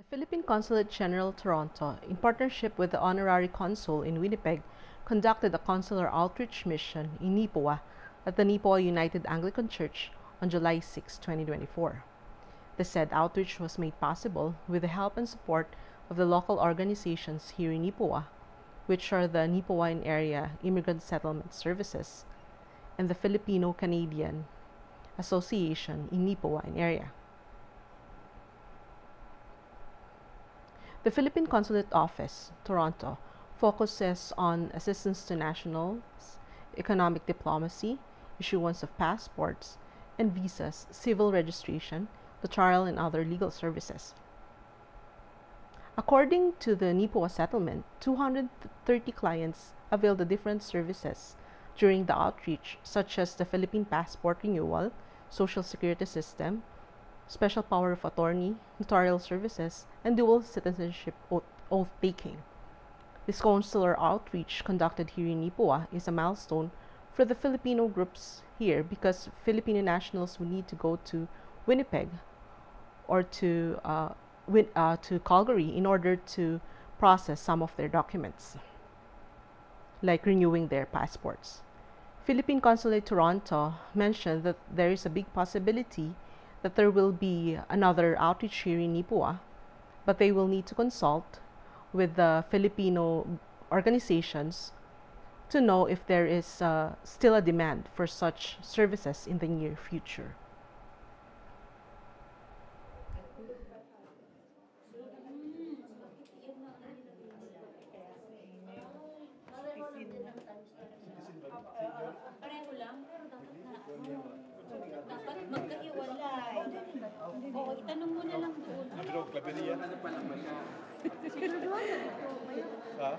Philippine Consulate General Toronto, in partnership with the Honorary Consul in Winnipeg, conducted a consular outreach mission in Nipoa at the Nipoa United Anglican Church on July 6, 2024. The said outreach was made possible with the help and support of the local organizations here in Nipoa, which are the Nipoa Area Immigrant Settlement Services and the Filipino-Canadian Association in Nipoa Area. The Philippine Consulate Office, Toronto, focuses on assistance to nationals, economic diplomacy, issuance of passports and visas, civil registration, notarial and other legal services. According to the Nipoa settlement, 230 clients availed the different services during the outreach, such as the Philippine passport renewal, social security system, special power of attorney, notarial services, and dual citizenship oath-taking. This consular outreach conducted here in Nipoa is a milestone for the Filipino groups here because Filipino nationals will need to go to Winnipeg or to Calgary in order to process some of their documents, like renewing their passports. Philippine Consulate Toronto mentioned that there is a big possibility that there will be another outreach here in Nipoa, but they will need to consult with the Filipino organizations to know if there is still a demand for such services in the near future. Dapat magkahiwalay. Oo, itanong mo na lang doon. Pero klaberia. Ano pa lang ba siya? Siguraduhan na po. Ha?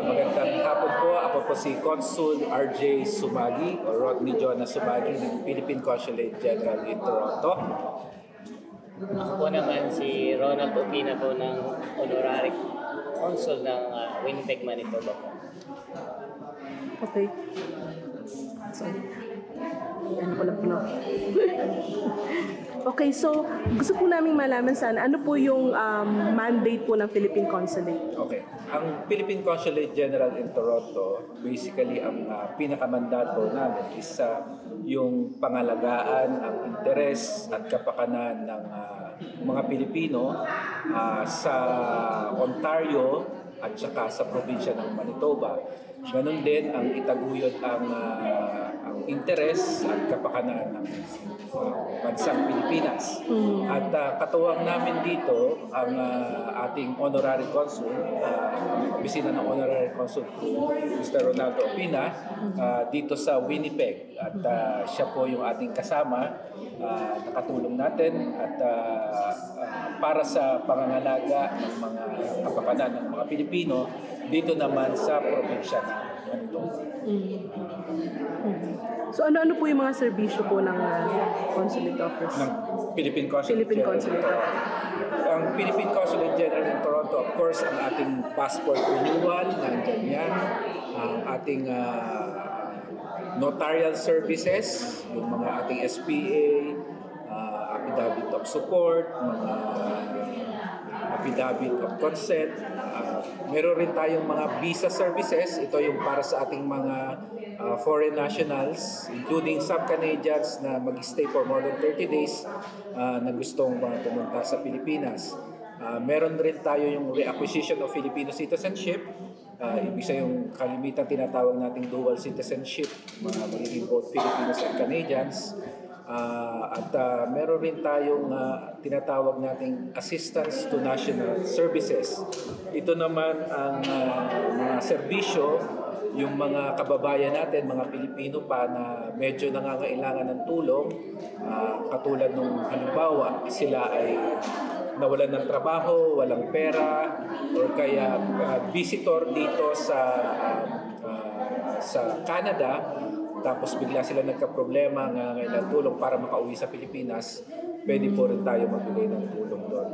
Magandang hapon po. Ako po si Consul RJ Sumagi o Rodney Jonas Sumagi ng Philippine Consulate General in Toronto. Ako po naman si Ronald Opina po ng Honorary Consul ng Winnipeg, Manitoba po. Okay. Sorry. Ano pala po? Okay, so gusto po naming malaman sana ano po yung mandate po ng Philippine Consulate? Okay. Ang Philippine Consulate General in Toronto, basically ang pinakamandato namin is yung pangalagaan ang interes at kapakanan ng mga Pilipino sa Ontario at saka sa probinsya ng Manitoba. Ganon din ang itaguyod ang interes at kapakanan ng bansang Pilipinas. At katuwang namin dito ang ating Honorary Consul, Opisina ng Honorary Consul Mr. Ronaldo Opina, dito sa Winnipeg. At siya po yung ating kasama, nakatulong natin at para sa pangangalaga ng mga kapakanan ng mga Pilipino dito naman sa probinsya ng Manitoba. So ano-ano po yung mga serbisyo po ng consulate office? Ng Philippine Consulate Philippine Consulate. Ang Philippine Consulate General in Toronto, of course, ang ating passport renewal, nandyan yan. Ang ating notarial services, yung mga ating SPA, affidavit of support, mga affidavit of consent. Meron rin tayong mga visa services. Ito yung para sa ating mga foreign nationals, including some Canadians na mag-stay for more than 30 days na gustong pumunta sa Pilipinas. Meron rin tayo yung reacquisition of Filipino citizenship. Ibig sa yung kalimitan tinatawag nating dual citizenship, mga magiging both Filipinos and Canadians. At meron rin tayong tinatawag nating assistance to national services. Ito naman ang mga serbisyo, yung mga kababayan natin, mga Pilipino pa na medyo nangangailangan ng tulong, katulad nung halimbawa sila ay nawalan ng trabaho, walang pera, or kaya visitor dito sa Canada, tapos bigla sila nagka-problema ng tulong para makauwi sa Pilipinas, pwede po rin tayo magbigay ng tulong doon.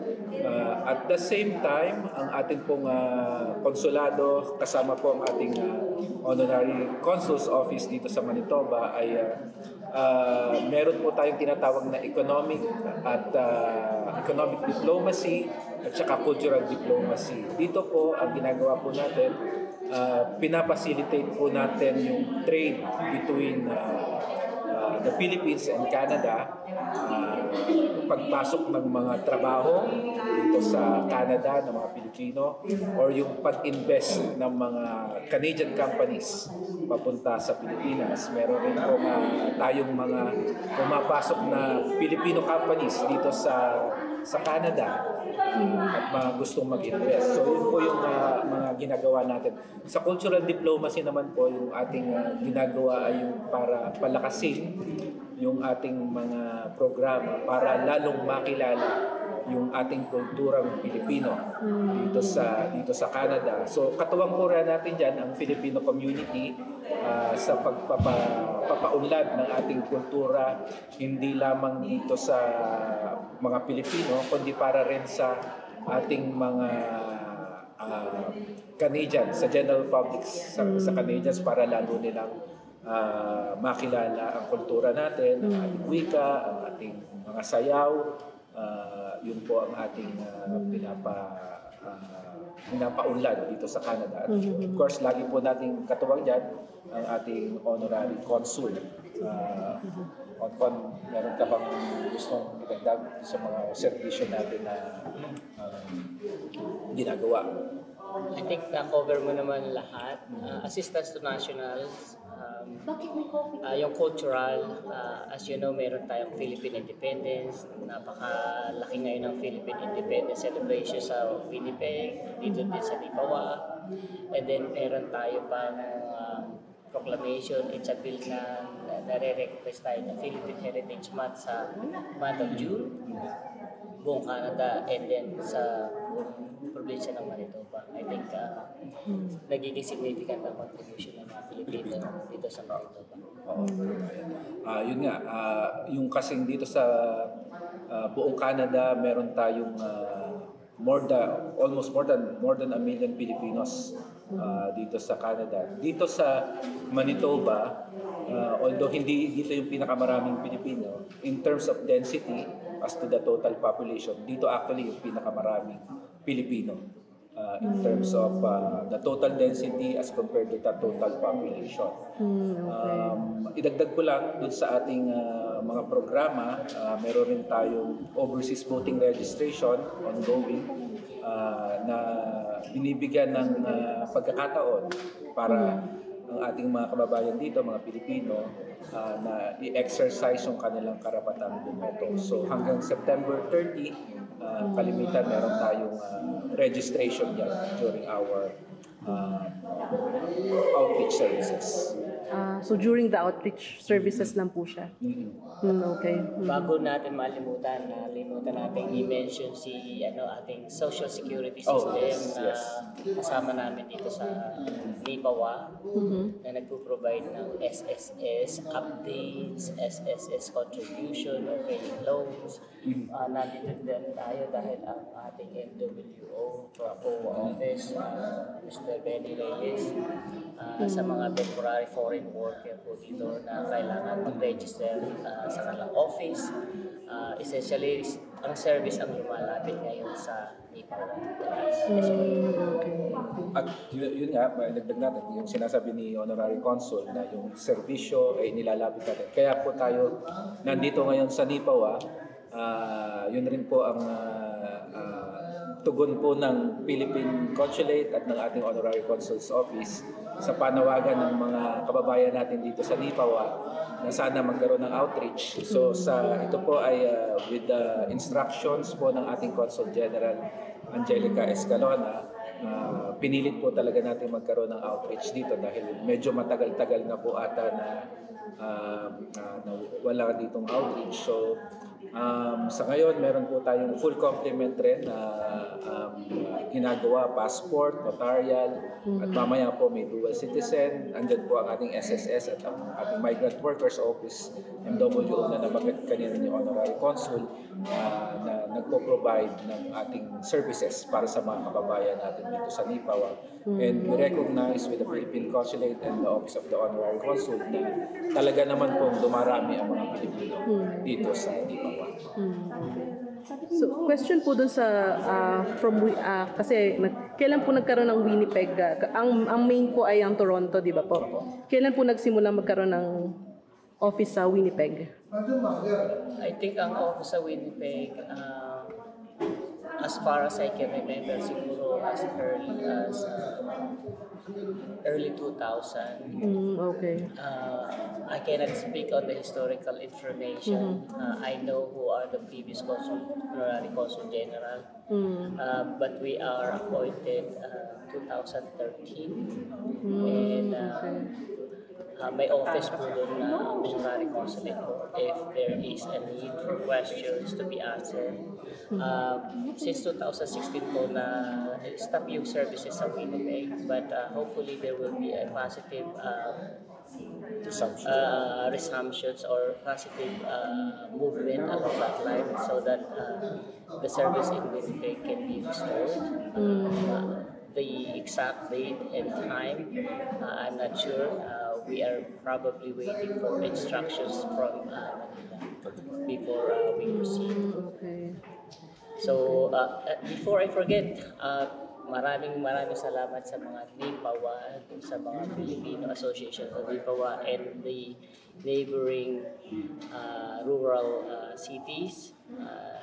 At the same time, ang ating pong konsulado, kasama po ang ating Honorary Consul's Office dito sa Manitoba, ay meron po tayong tinatawag na economic diplomacy at saka cultural diplomacy. Dito po, ang ginagawa po natin, pinapacilitate po natin yung trade between the Philippines and Canada, pagpasok ng mga trabaho dito sa Canada ng mga Pilipino, or yung pag-invest ng mga Canadian companies papunta sa Pilipinas. Meron rin po tayong mga pumapasok na Filipino companies dito sa Canada at mga gustong mag-invest. So yun po yung mga ginagawa natin. Sa cultural diplomacy naman po, yung ating ginagawa ay yung para palakasin yung ating mga programa para lalong makilala yung ating kulturang Pilipino dito sa Canada. So katuwang po rin natin dyan ang Filipino community sa pagpapaunlad ng ating kultura, hindi lamang dito sa mga Pilipino, kundi para rin sa ating mga Canadians, sa general public, sa Canadians, para lalo nilang makilala ang kultura natin, ang ating wika, ang ating mga sayaw. Yun po ang ating pinapaunlad dito sa Canada. At of course, lagi po nating katuwang dyan ang ating honorary consul. Meron ka bang gustong idagdag sa mga servisyo natin na ginagawa? I think na-cover mo naman lahat. Assistance to nationals, yung cultural, as you know, meron tayong Philippine Independence. Napakalaki ngayon ng Philippine Independence celebration sa Winnipeg, dito din sa Lipawa. And then meron tayo pang proclamation, it's a bill na nare-request tayo ng Philippine Heritage Month sa month of June, buong Canada, and then sa probinsya ng Manitoba. I think nagiging significant ang contribution ng mga Pilipino dito sa Manitoba. Yun nga, yung kasing dito sa buong Canada, meron tayong almost more than 1 million Filipinos dito sa Canada. Dito sa Manitoba, although hindi dito yung pinakamaraming Pilipino, in terms of density as to the total population, dito actually yung pinakamaraming Pilipino in terms of the total density as compared to the total population. Idagdag ko lang dun sa ating mga programa, meron rin tayong overseas voting registration ongoing na binibigyan ng pagkakataon para ang ating mga kababayan dito, mga Pilipino, na i-exercise yung kanilang karapatang bumoto. So hanggang September 30, kalimitan meron tayong registration yan during our outreach services. So during the outreach services lang po siya. Okay. Bago natin nalimutan natin i-mention si ating social security system na kasama namin dito sa NIPAWA na nagpo-provide ng SSS updates, SSS contribution or paying loans. Nandito din tayo dahil ang ating NWO POA office, Mr. Benny Reyes, sa mga temporary foreign worker po dito na kailangan mag-register sa kanilang office. Essentially, ang service ang lumalapit ngayon sa NIPAWA. At yun nga, dagdag natin, yung sinasabi ni Honorary Consul na yung serbisyo ay nilalapit natin. Kaya po tayo nandito ngayon sa NIPAWA, yun rin po ang tugon po ng Philippine Consulate at ng ating Honorary Consul's Office sa panawagan ng mga kababayan natin dito sa NIPAWA na sana magkaroon ng outreach. So ito po ay with the instructions po ng ating Consul General Angelica Escalona, pinilit po talaga natin magkaroon ng outreach dito dahil medyo matagal-tagal na po ata na wala ditong outreach. So sa ngayon, meron po tayong full complement rin na ginagawa, passport, notarial, at mamaya po may dual citizen. Andyan po ang ating SSS at ang ating Migrant Workers Office, MWO na nabanggit kanina ni Honorary Consul, na nagpo-provide ng ating services para sa mga kababayan natin dito sa NIPAWA. And we recognize with the Philippine Consulate and the Office of the Honorary Consul na talaga naman pong dumarami ang mga Pilipino dito sa NIPAWA. So, question po dun sa kasi kailan po nagkaroon ng Winnipeg? Ang main po ay ang Toronto, di ba po? Kailan po nagsimula magkaroon ng office sa Winnipeg? I think ang office sa Winnipeg, as far as I can remember, siguro as early 2000. Okay. I cannot speak on the historical information. I know who are the previous Honorary Consul General, but we are appointed 2013, and may office po doon na Honorary Consulate po if there is a need for questions to be answered. Since 2016 po na stop yung services sa Winnipeg, but hopefully there will be a positive resumptions or positive movement along that line so that the service in Winnipeg can be restored. The exact date and time, I'm not sure. We are probably waiting for instructions from Manila before we proceed. Okay. So, before I forget, maraming salamat sa mga NIPAWA, sa mga Filipino Association sa NIPAWA and the neighboring rural cities.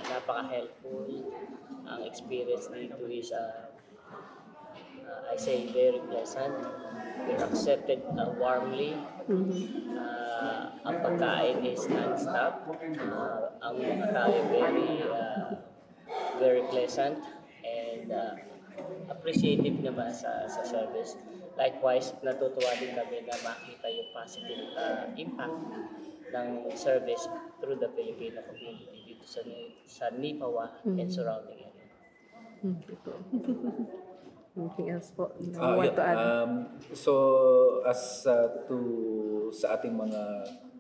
Napaka-helpful. Ang experience dito is, I say, very pleasant. We're accepted warmly. Ang pagkain is non-stop. Ang mga tao very pleasant and appreciative naman sa service. Likewise, natutuwa din kami na makita yung positive impact ng service through the Filipino community dito sa NIPAWA and surrounding area. Anything else po? So, as sa ating mga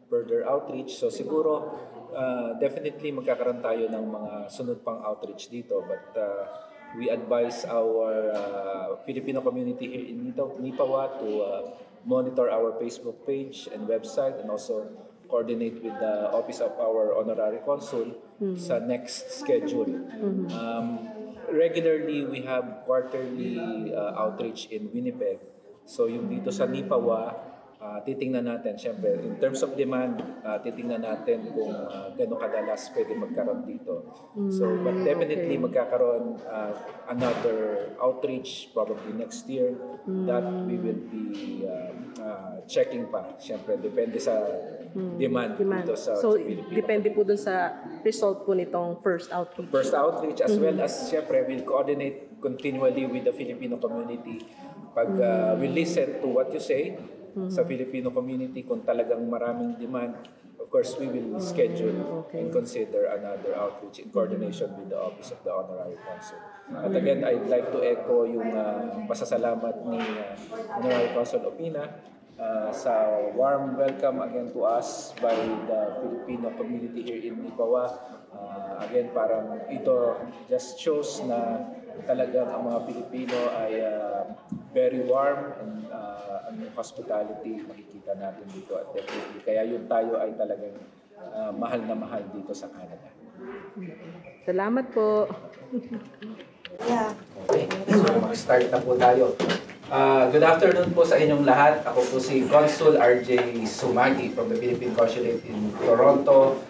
further outreach, so siguro definitely magkakaroon tayo ng mga sunod pang outreach dito, but we advise our Filipino community here in NIPAWA to monitor our Facebook page and website and also coordinate with the Office of our Honorary Consul sa next schedule. Regularly, we have quarterly outreach in Winnipeg. So yung dito sa NIPAWA, titingnan natin, syempre, in terms of demand, titingnan natin kung gano'ng kadalas pwede magkaroon dito. So, but definitely magkakaroon another outreach probably next year that we will be checking pa. Syempre, depende sa demand dito sa Philippines. Depende po dun sa result po nitong first outreach. First outreach as well as, syempre, we'll coordinate continually with the Filipino community. Pag we listen to what you say, sa Filipino community, kung talagang maraming demand, of course, we will schedule and consider another outreach in coordination with the Office of the Honorary Consul. At again, I'd like to echo yung pasasalamat ni Honorary Consul Opina sa warm welcome again to us by the Filipino community here in Lipawa. Again, parang ito just shows na talagang ang mga Pilipino ay very warm and ang hospitality makikita natin dito at definitely. Kaya yun tayo ay talagang mahal na mahal dito sa Canada. Salamat po. Okay, so mag-start na po tayo. Good afternoon po sa inyong lahat. Ako po si Consul RJ Sumagi from the Philippine Consulate in Toronto.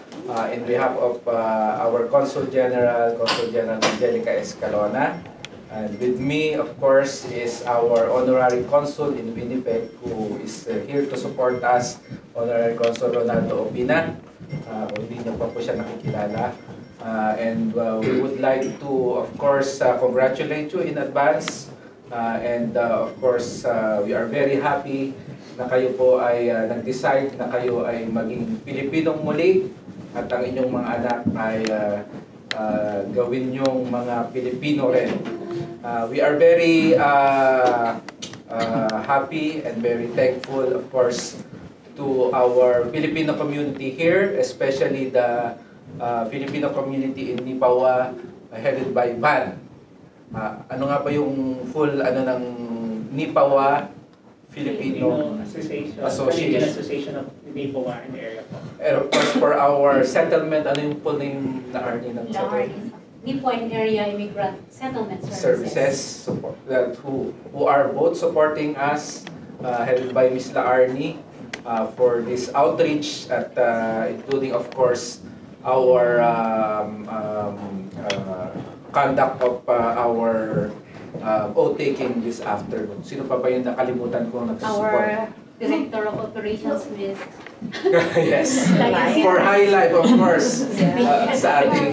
In behalf of our Consul General Angelica Escalona. And with me, of course, is our Honorary Consul in Winnipeg who is here to support us, Honorary Consul Ronaldo Opina. Kung hindi niyo pa po siya nakikilala. And we would like to, of course, congratulate you in advance. Of course, we are very happy na kayo po ay nag-decide na kayo ay maging Pilipinong muli at ang inyong mga anak ay gawin yung mga Pilipino rin. We are very happy and very thankful, of course, to our Filipino community here, especially the Filipino community in Lipawa, headed by Van. Ano nga pa yung full ng Lipawa Filipino Association of Lipawa in the area po. And of course, for our settlement, ano yung full name na RD ng settlement? Lipawa Area Immigrant Settlement Services support, who are both supporting us, headed by Ms. Laarni, for this outreach at including, of course, our conduct of our oath-taking this afternoon. Sino pa yung nakalimutan ko nagsusupport? Our Director of Operations with Yes, for High Life, of course, sa ating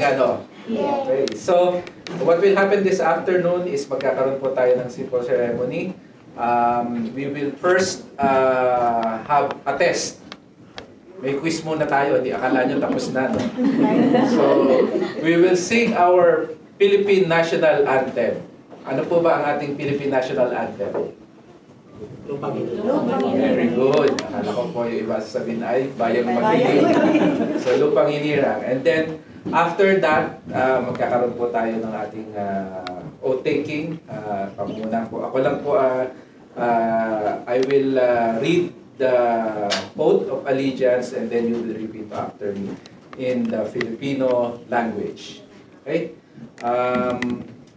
Okay, so what will happen this afternoon is magkakaroon po tayo ng simple ceremony. We will first have a test. May quiz muna tayo, hindi akala nyo tapos na, no? So, we will sing our Philippine National Anthem. Ano po ba ang ating Philippine National Anthem? Lupang Very good. Akala ko po yung iba sasabihin ay Bayang Magdilig. So, Lupang Hinirang. And then, after that, magkakaroon po tayo ng ating oath-taking. Ako lang po, I will read the oath of allegiance and then you will repeat after me in the Filipino language. Okay?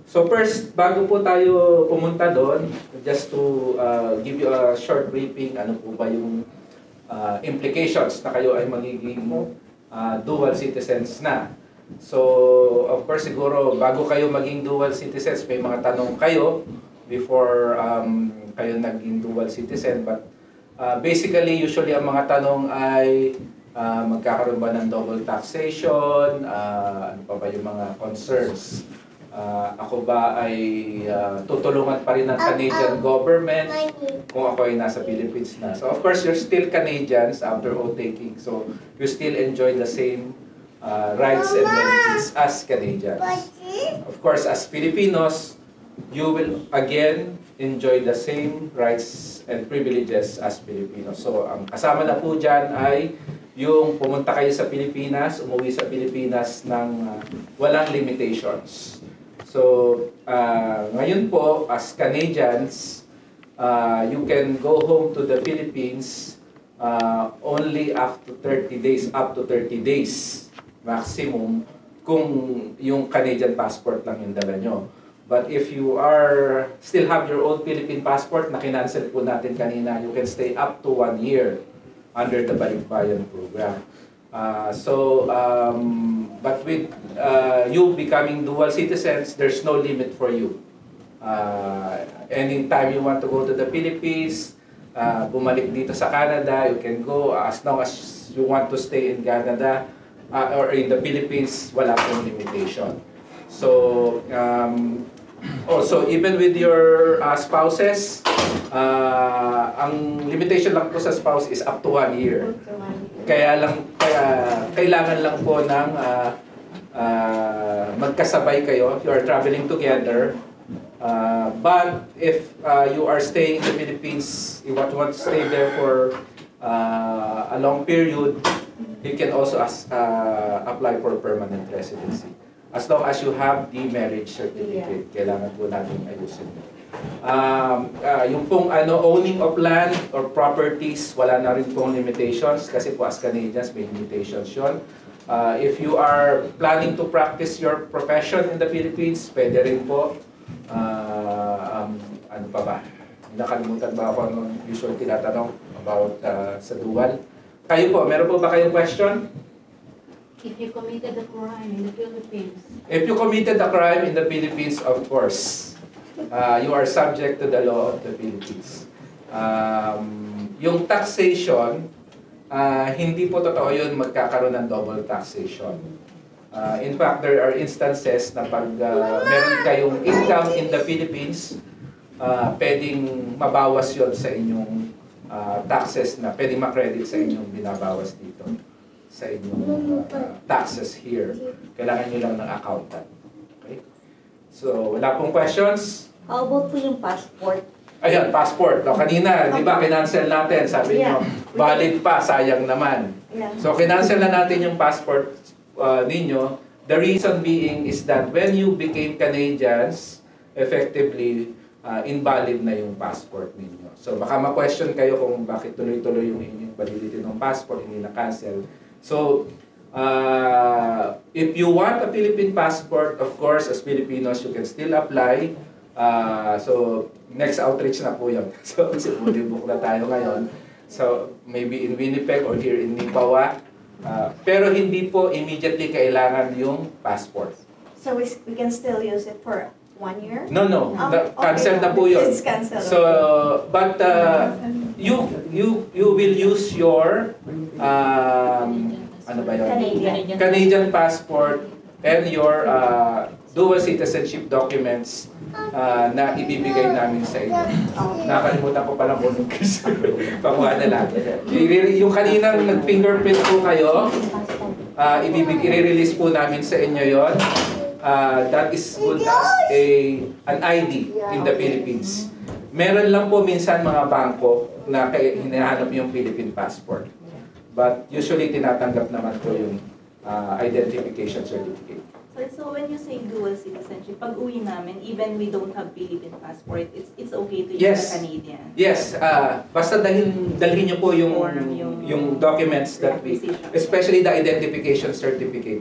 So first, bago po tayo pumunta doon, just to give you a short briefing, ano po ba yung implications na kayo ay magiging dual citizens na. So, of course, siguro, bago kayo maging dual citizens, may mga tanong kayo before kayo naging dual citizen. But basically, usually, ang mga tanong ay magkakaroon ba ng double taxation, ano pa ba yung mga concerns. Ako ba ay tutulungan pa rin ng Canadian government kung ako ay nasa Philippines na. So of course, you're still Canadians after oath-taking. So you still enjoy the same rights and benefits as Canadians. Of course, as Filipinos, you will again enjoy the same rights and privileges as Filipinos. So ang kasama na po dyan ay yung pumunta kayo sa Pilipinas, umuwi sa Pilipinas ng walang limitations. So, ngayon po, as Canadians, you can go home to the Philippines only up to 30 days maximum kung yung Canadian passport lang yung dala nyo. But if you are still have your own Philippine passport na kinancel po natin kanina, you can stay up to 1 year under the Balikbayan program. But with you becoming dual citizens, there's no limit for you. Anytime you want to go to the Philippines, bumalik dito sa Canada, you can go as long as you want to stay in Canada or in the Philippines, wala pong limitation. So, also, even with your spouses, ang limitation lang po sa spouse is up to 1 year. Kaya kailangan lang po ng magkasabay kayo. You are traveling together. But if you are staying in the Philippines, you want to stay there for a long period, you can also apply for permanent residency. As long as you have the marriage certificate, kailangan po natin ayusin. Yung pong owning of land or properties, wala na rin pong limitations kasi po as Canadians may limitations yun. If you are planning to practice your profession in the Philippines, pwede rin po. Ano pa ba? Nakalimutan ba ako anong usual tinatanong about sa dual? Kayo po, meron po ba kayong question? If you committed a crime in the Philippines. If you committed a crime in the Philippines, of course, you are subject to the law of the Philippines. Yung taxation, hindi po totoo yun magkakaroon ng double taxation. In fact, there are instances na pag meron kayong income in the Philippines, pwedeng mabawas yun sa inyong taxes na pwedeng makredit sa inyong binabawas dito sa inyong taxes here. Kailangan nyo lang ng accountant. Okay? So, wala pong questions? How about po yung passport? Ayun, passport. No, kanina, di ba, kinancel natin. Sabi nyo, valid pa, sayang naman. So, kinancel na natin yung passport ninyo. The reason being is that when you became Canadians, effectively, invalid na yung passport ninyo. So, baka ma-question kayo kung bakit tuloy-tuloy yung inyong validity ng passport, hindi na-cancel. So, if you want a Philippine passport, of course, as Filipinos, you can still apply. So, next outreach na po yun. So, book na tayo ngayon. So, maybe in Winnipeg or here in Nipawa. Pero hindi po immediately kailangan yung passport. So we can still use it for 1 year? No. Okay. Cancel na po yun. It's canceled. So, but you will use your ano ba yun? Canadian passport and your dual citizenship documents na ibibigay namin sa inyo. Nakalimutan ko palang unong kasi. Pakuha na lang. Yung kaninang nag-fingerprint po kayo, i-release po namin sa inyo yon. That is good as an ID in the Philippines. Meron lang po minsan mga bangko na hinahanap yung Philippine passport. But usually tinatanggap naman po yung identification certificate. So when you say dual citizenship, pag uwi namin, even we don't have Philippine passport, it's okay to use a Canadian? Yes. Basta dalhin niyo po yung documents that we, especially the identification certificate.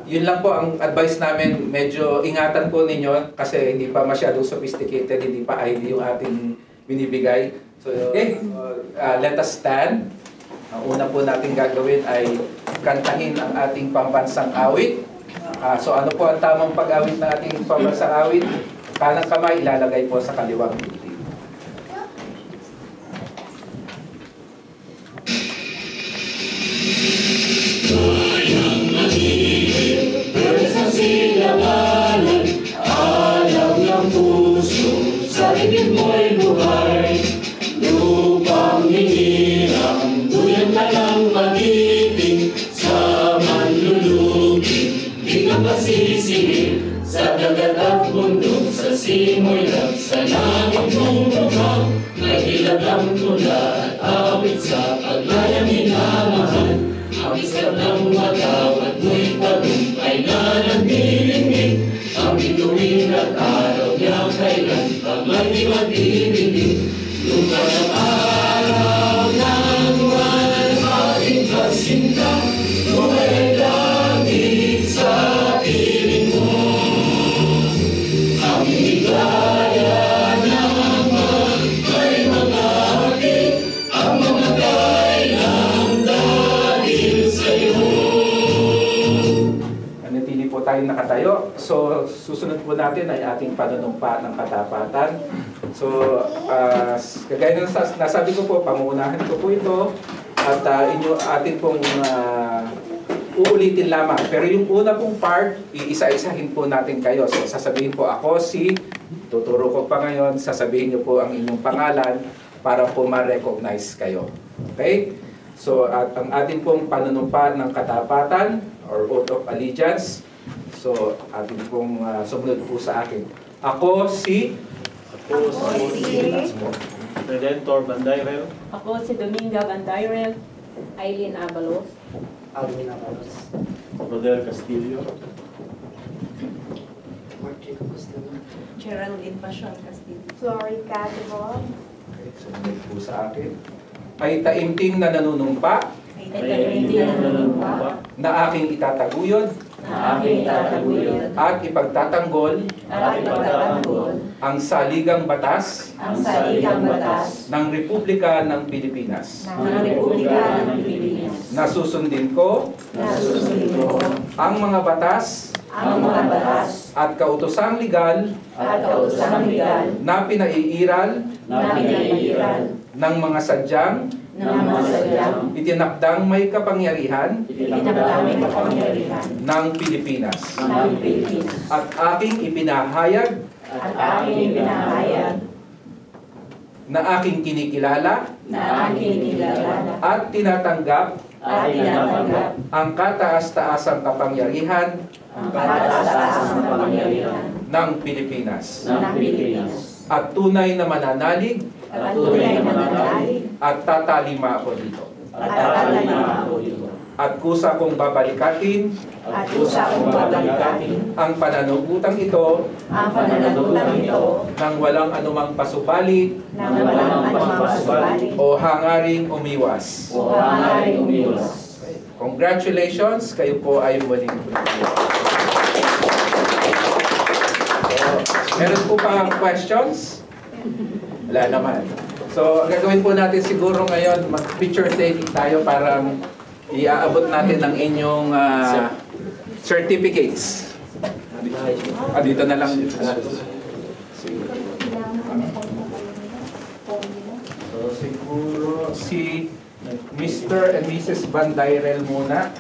Yun lang po ang advice namin, medyo ingatan po ninyo kasi hindi pa masyadong sophisticated, hindi pa ID yung ating binibigay. So, okay, let us stand. Ang una po natin gagawin ay kantahin ang ating pambansang awit. So ano po ang tamang pag-awit ng ating pambansang awit? Kanang kamay ilalagay po sa kaliwang dibdib. Sa silanganan, alam ng puso, sa ibig mo'y buhay. Lupang hinirang, duyan na lang magiting, sa manlulugin, di ka masisingin. Sa dagat at bundok, sa simoy at sa langit mong lumaw, nagilag ang tula at awit sa paglayang minamahal. Ang isip ng matawad mo'y tagumpay na nagdilingig. Ang bituin at araw niya kailan pag mag-ibig. Lupa ng araw ng buwan ating pagsinta, lumay langit sa piling mo. po tayong nakatayo. So, susunod po natin ay ating panunumpa ng katapatan. So, kagaya ng nasabi ko po, pangunahan ko po ito. At atin pong uulitin lamang. Pero yung una pong part, iisa-isahin po natin kayo. So, sasabihin po ako tuturo ko pa ngayon, sasabihin niyo po ang inyong pangalan para po ma-recognize kayo. Okay? So, at ang ating pong panunumpa ng katapatan or oath of allegiance. So, ating pong sumunod po sa akin. Ako si Redentor Bandayrel. Ako si Dominga Bandayrel. Aileen Abalos. Alvin Avalos. Rodel Castillo. Geraldine Passion Castillo. Florica Devon. Okay, sumunod po sa akin. Ay taimtim na nanunumpa na aking itataguyod at ipagtatanggol ang saligang batas ng Republika ng Pilipinas. Na susundin ko ang mga batas at kautosang legal na pinaiiral ng mga sadyang itinakdang may kapangyarihan ng Pilipinas at aking ipinahayag na aking kinikilala at tinatanggap ang kataas-taasang kapangyarihan ng Pilipinas at tunay na mananalig at tatalima ako dito. At kusa kong babalikatin ang pananugutang ito nang walang anumang pasubali o hangaring umiwas. Congratulations, kayo po ay muling meron po pa questions? Wala naman. So, ang gagawin po natin siguro ngayon, mag-picture taking tayo para iaabot natin ang inyong certificates. Dito na lang. So, siguro si Mr. and Mrs. Bandayrel muna.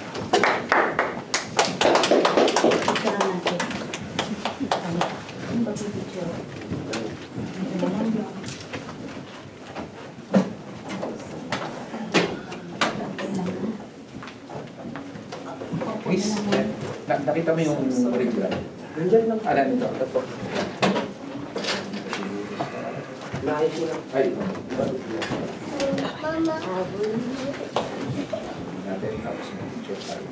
Please, nakita mo yung original? Nandiyan lang. Alam ito. Ay, Mama. Natin tapos yung picture tayo.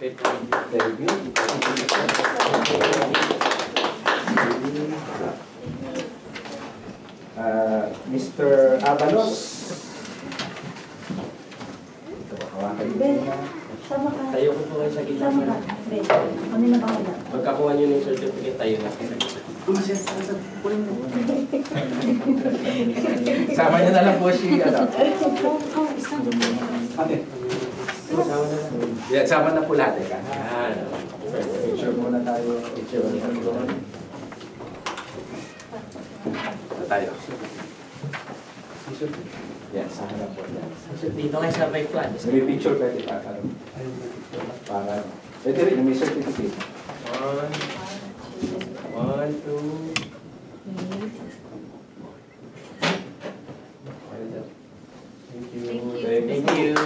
Okay. Very good. Mr. Abalos. Tayo ko po kayo sa gitna. Pagkakuha nyo ng certificate, tayo na. Sama niyo na lang po si Yeah, sama na po lahat. Picture muna tayo. Picture muna tayo. Yes, sama na po. Dito kayo sa may flat. May picture pwede pa. Para, pwede rin, may certificate. 1, 2. Thank you.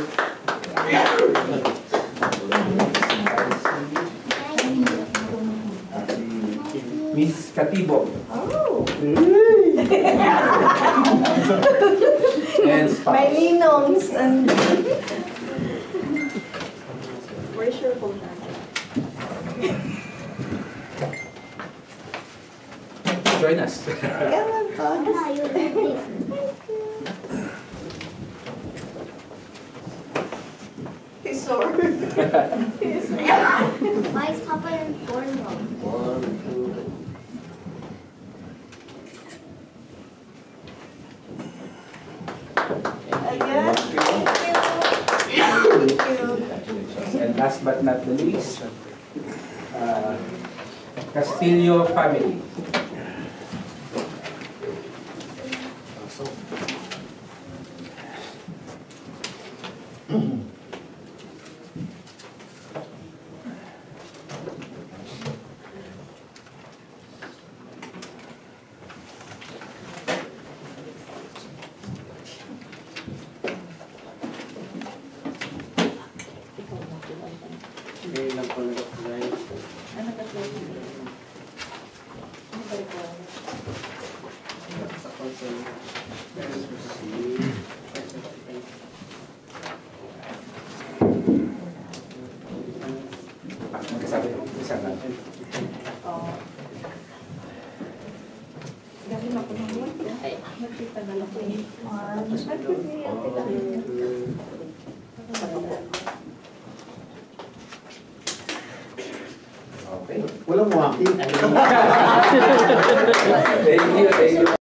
Miss Katibo. And My spouse. ninongs and... Where's your phone? Join us. Come on, Togs. He's sore. He's Why is Papa in formal? 1, 2. Again. Thank you. And last but not the least, Castillo family. Magkasabi, isang natin. Dahil ako ng work, nakita na lang ko yun. Okay. Walang walking. Thank you, thank you.